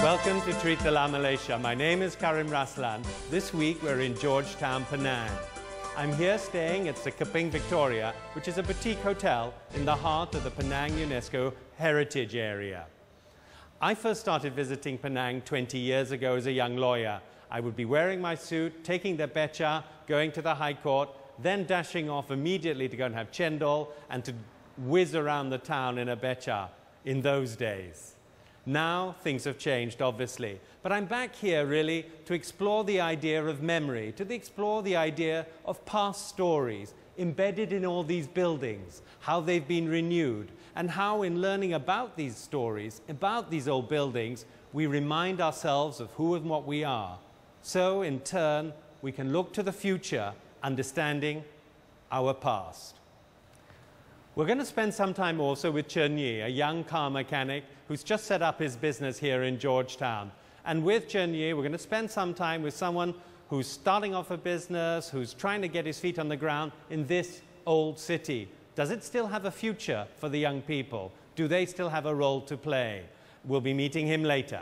Welcome to Ceritalah Malaysia. My name is Karim Raslan. This week we're in Georgetown, Penang. I'm here staying at the Keping Victoria, which is a boutique hotel in the heart of the Penang UNESCO Heritage Area. I first started visiting Penang 20 years ago as a young lawyer. I would be wearing my suit, taking the becha, going to the High Court, then dashing off immediately to go and have chendol and to whiz around the town in a becha in those days. Now things have changed, obviously, but I'm back here really to explore the idea of memory, to explore the idea of past stories embedded in all these buildings, how they've been renewed, and how in learning about these stories, about these old buildings, we remind ourselves of who and what we are. So in turn, we can look to the future, understanding our past. We're going to spend some time also with Chern Yi, a young car mechanic who's just set up his business here in Georgetown. And with Chern Yi, we're going to spend some time with someone who's starting off a business, who's trying to get his feet on the ground in this old city. Does it still have a future for the young people? Do they still have a role to play? We'll be meeting him later.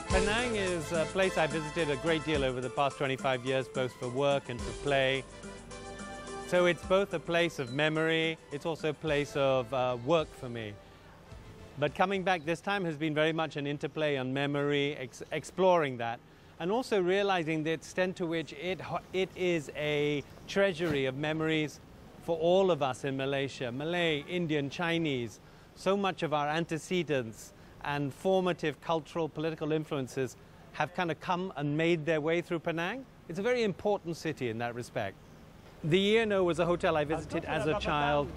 Penang is a place I visited a great deal over the past 25 years, both for work and for play. So it's both a place of memory, it's also a place of work for me. But coming back this time has been very much an interplay on memory, exploring that, and also realizing the extent to which it is a treasury of memories for all of us in Malaysia, Malay, Indian, Chinese. So much of our antecedents and formative cultural, political influences have kind of come and made their way through Penang. It's a very important city in that respect. The ENO was a hotel I visited as a child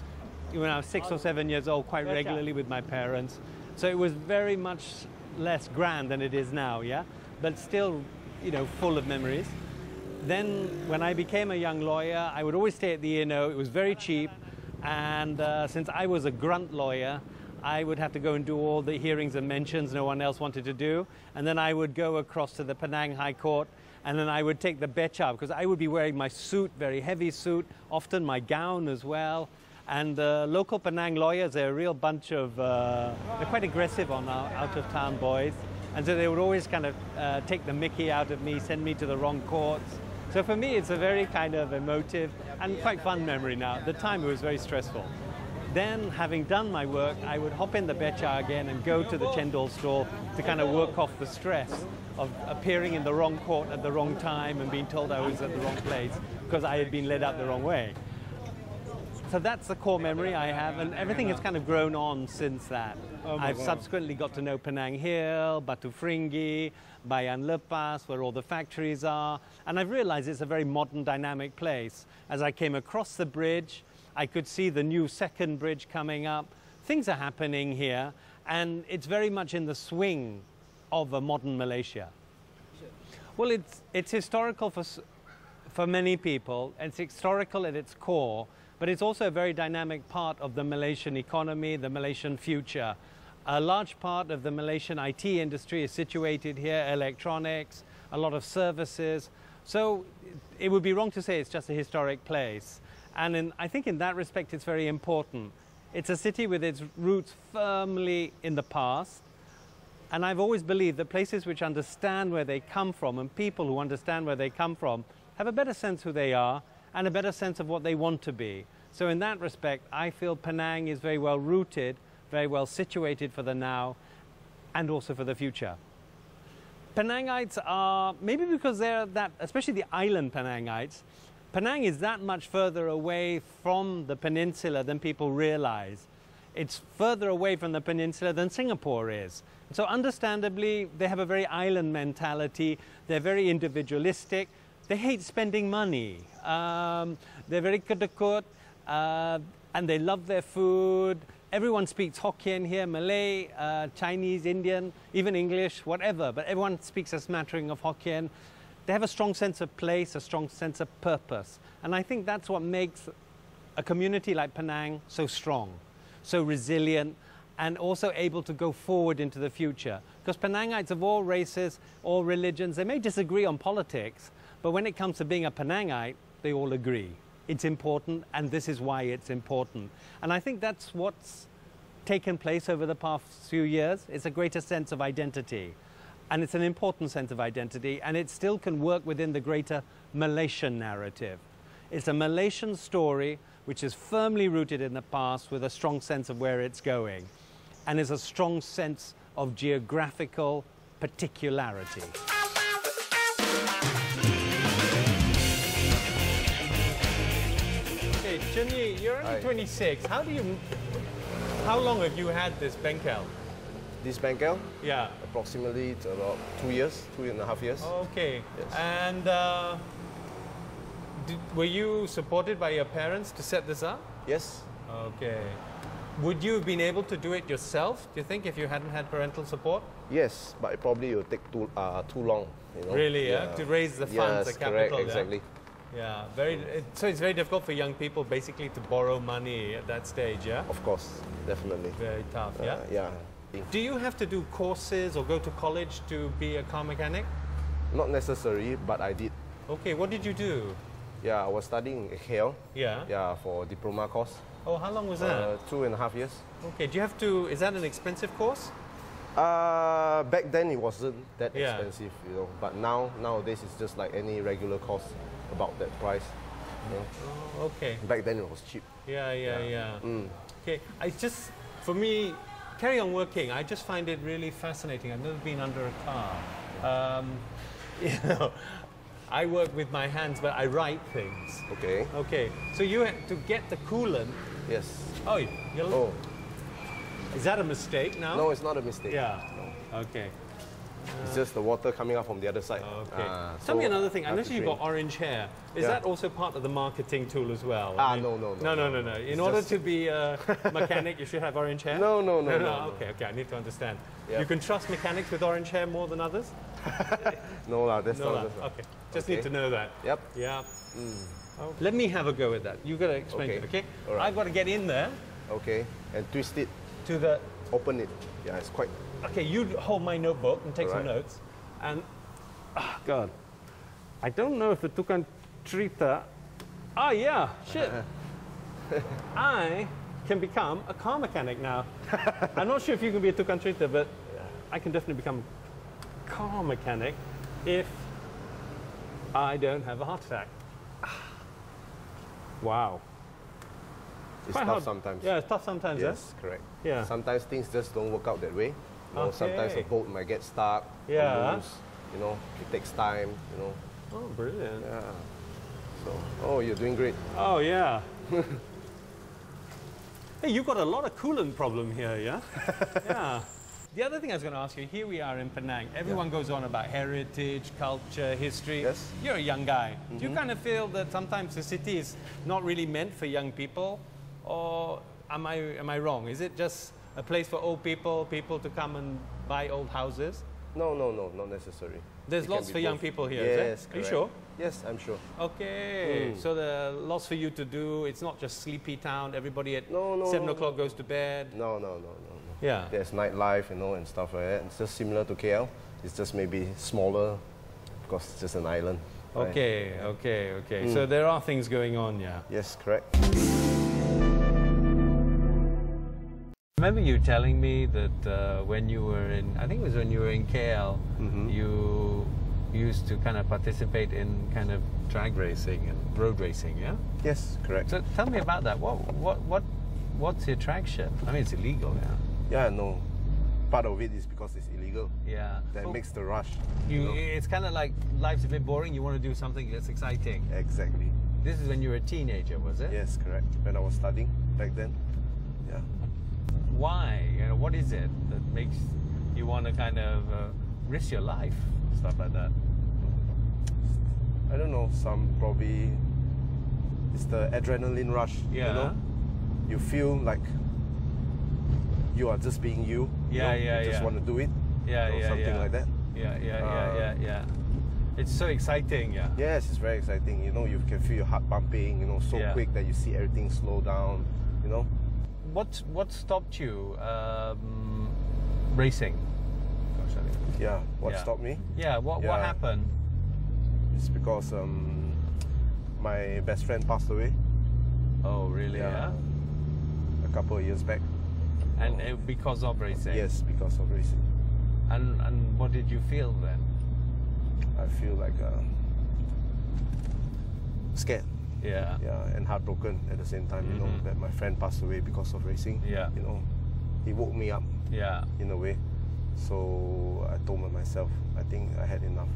when I was 6 or 7 years old, quite regularly with my parents. So it was very much less grand than it is now, yeah? But still, you know, full of memories. Then when I became a young lawyer, I would always stay at the ENO. It was very cheap. And since I was a grunt lawyer, I would have to go and do all the hearings and mentions no one else wanted to do. And then I would go across to the Penang High Court, and then I would take the becha, because I would be wearing my suit, very heavy suit, often my gown as well. And the local Penang lawyers, they're a real bunch of, they're quite aggressive on our out-of-town boys. And so they would always kind of take the mickey out of me, send me to the wrong courts. So for me, it's a very kind of emotive and quite fun memory now. At the time, it was very stressful. Then, having done my work, I would hop in the becha again and go to the chendol stall to kind of work off the stress of appearing in the wrong court at the wrong time and being told I was at the wrong place because I had been led out the wrong way. So that's the core memory I have, and everything has kind of grown on since that. I've subsequently got to know Penang Hill, Batu Fringhi, Bayan Lepas, where all the factories are, and I've realized it's a very modern, dynamic place. As I came across the bridge, I could see the new second bridge coming up. Things are happening here, and it's very much in the swing of a modern Malaysia. Well, it's historical for many people. It's historical at its core, but it's also a very dynamic part of the Malaysian economy, the Malaysian future. A large part of the Malaysian IT industry is situated here, electronics, a lot of services. So it would be wrong to say it's just a historic place. And I think in that respect, it's very important. It's a city with its roots firmly in the past. And I've always believed that places which understand where they come from and people who understand where they come from have a better sense who they are and a better sense of what they want to be. So in that respect, I feel Penang is very well rooted, very well situated for the now and also for the future. Penangites are, maybe because they're that, especially the island Penangites, Penang is that much further away from the peninsula than people realize. It's further away from the peninsula than Singapore is. So understandably, they have a very island mentality. They're very individualistic. They hate spending money. They're very kedekut, and they love their food. everyone speaks Hokkien here, Malay, Chinese, Indian, even English, whatever, but everyone speaks a smattering of Hokkien. They have a strong sense of place, a strong sense of purpose. And I think that's what makes a community like Penang so strong, so resilient, and also able to go forward into the future. Because Penangites of all races, all religions, they may disagree on politics, but when it comes to being a Penangite, they all agree. It's important, and this is why it's important. And I think that's what's taken place over the past few years. It's a greater sense of identity. And it's an important sense of identity, and it still can work within the greater Malaysian narrative. It's a Malaysian story which is firmly rooted in the past with a strong sense of where it's going, and is a strong sense of geographical particularity. Okay, Chern Yi, you're only 26. How long have you had this bengkel? This bengkel? Yeah. Approximately about 2 years, 2.5 years. Okay. Yes. And were you supported by your parents to set this up? Yes. Okay. Would you have been able to do it yourself, do you think, if you hadn't had parental support? Yes, but it probably will take too long. You know? Really, yeah? To raise the funds, yes, the capital. correct, exactly. Yeah, so it's very difficult for young people basically to borrow money at that stage, yeah? Of course, definitely. Very tough, yeah? Yeah. Do you have to do courses or go to college to be a car mechanic? Not necessary, but I did. Okay, what did you do? Yeah, I was studying HL. Yeah? Yeah, for diploma course. Oh, how long was that? 2.5 years. Okay, do you have to, is that an expensive course? Back then it wasn't that Yeah. expensive, you know. But nowadays it's just like any regular course, about that price. You know. Oh, okay. Back then it was cheap. Yeah. Mm. Okay, I just, for me, carry on working. I just find it really fascinating. I've never been under a car. You know, I work with my hands, but I write things. Okay. Okay, so you had to get the coolant. Yes. Oh, you're, Oh. Is that a mistake now? No, it's not a mistake. Yeah. No. Okay. It's just the water coming out from the other side. Okay. Tell me another thing. I noticed you've got orange hair. Is that also part of the marketing tool as well? No. No. In order to be a mechanic, you should have orange hair? No. Okay, I need to understand. Yep. You can trust mechanics with orange hair more than others? No, that's not. Okay, just need to know that. Yep. Yeah. Oh. Let me have a go at that. You've got to explain it, okay? All right. I've got to get in there. Okay, and twist it. To the... Open it. Yeah, it's quite... Okay, you hold my notebook and take some notes. And, oh God, I don't know if the tukang cerita... Oh yeah, shit. I can become a car mechanic now. I'm not sure if you can be a tukang cerita, but I can definitely become a car mechanic if I don't have a heart attack. Wow. It's quite tough hard. sometimes. Yeah, it's tough sometimes, Yes, correct. Yeah. Sometimes things just don't work out that way. You know, sometimes a boat might get stuck. Yeah. Or moves, you know, it takes time, you know. Oh, brilliant. Yeah. So, oh, you're doing great. Oh, yeah. Hey, you've got a lot of coolant problem here, yeah? Yeah. The other thing I was going to ask you, here we are in Penang. Everyone goes on about heritage, culture, history. Yes. You're a young guy. Do you kind of feel that sometimes the city is not really meant for young people? Or am I wrong? Is it just a place for old people, people to come and buy old houses? No, not necessary. There's lots for young people here, yes, is it? correct. Are you sure? Yes, I'm sure. Okay, so there are lots for you to do. It's not just sleepy town. Everybody at 7 o'clock goes to bed. No. Yeah. There's nightlife, you know, and stuff like that. It's just similar to KL. It's just maybe smaller because it's just an island. Right? Okay. So there are things going on, yeah. Yes, correct. Remember you telling me that when you were in, I think it was when you were in KL, you used to kind of participate in kind of drag racing and road racing, yeah? Yes, correct. So tell me about that. What's the attraction? I mean, it's illegal, yeah. Yeah, no. Part of it is because it's illegal. Yeah. That makes the rush. It's kind of like life's a bit boring. You want to do something that's exciting. Exactly. This is when you were a teenager, was it? Yes, correct. When I was studying back then. Yeah. Why? You know, what is it that makes you want to kind of risk your life, stuff like that? I don't know. Some probably it's the adrenaline rush. Yeah. You know, you feel like you are just being you. Yeah, you know, yeah, you just yeah. want to do it. Yeah, you know, yeah, something yeah. like that. Yeah. It's so exciting, yeah. Yes, it's very exciting. You know, you can feel your heart pumping. You know, so Yeah. quick that you see everything slow down. You know. What stopped you racing? Gosh, I think. Yeah. What Yeah. stopped me? Yeah. What Yeah. happened? It's because my best friend passed away. Oh, really? Yeah. A couple of years back. And because of racing. Yes, because of racing. And what did you feel then? I feel like scared. Yeah. Yeah, and heartbroken at the same time. You know that my friend passed away because of racing. Yeah. You know, he woke me up Yeah. in a way. So I told myself, I think I had enough.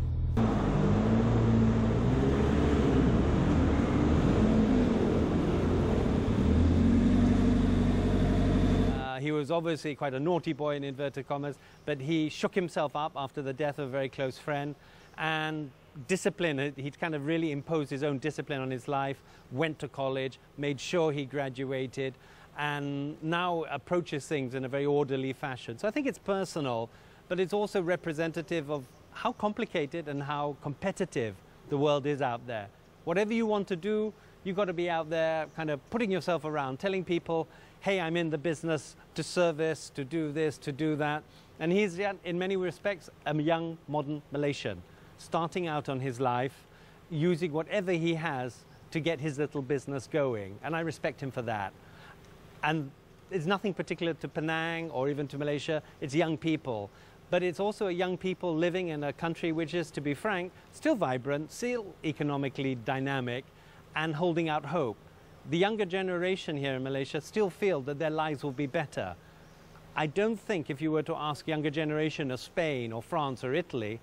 He was obviously quite a naughty boy in inverted commas, but he shook himself up after the death of a very close friend, and discipline, he'd kind of really imposed his own discipline on his life, went to college, made sure he graduated, and now approaches things in a very orderly fashion. So I think it's personal, but it's also representative of how complicated and how competitive the world is out there. Whatever you want to do, you've got to be out there kind of putting yourself around, telling people, hey, I'm in the business to service, to do this, to do that. And he's, in many respects, a young, modern Malaysian, starting out on his life, using whatever he has to get his little business going. And I respect him for that. And it's nothing particular to Penang or even to Malaysia. It's young people. But it's also a young people living in a country which is, to be frank, still vibrant, still economically dynamic, and holding out hope. The younger generation here in Malaysia still feel that their lives will be better. I don't think if you were to ask younger generation of Spain or France or Italy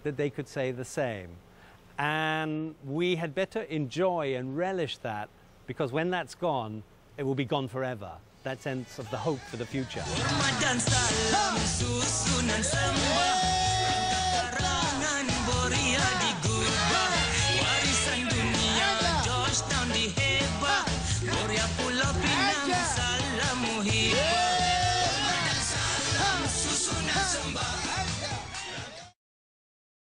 that they could say the same. And we had better enjoy and relish that, because when that's gone, it will be gone forever. That sense of the hope for the future. Gloria Pulau Pinang.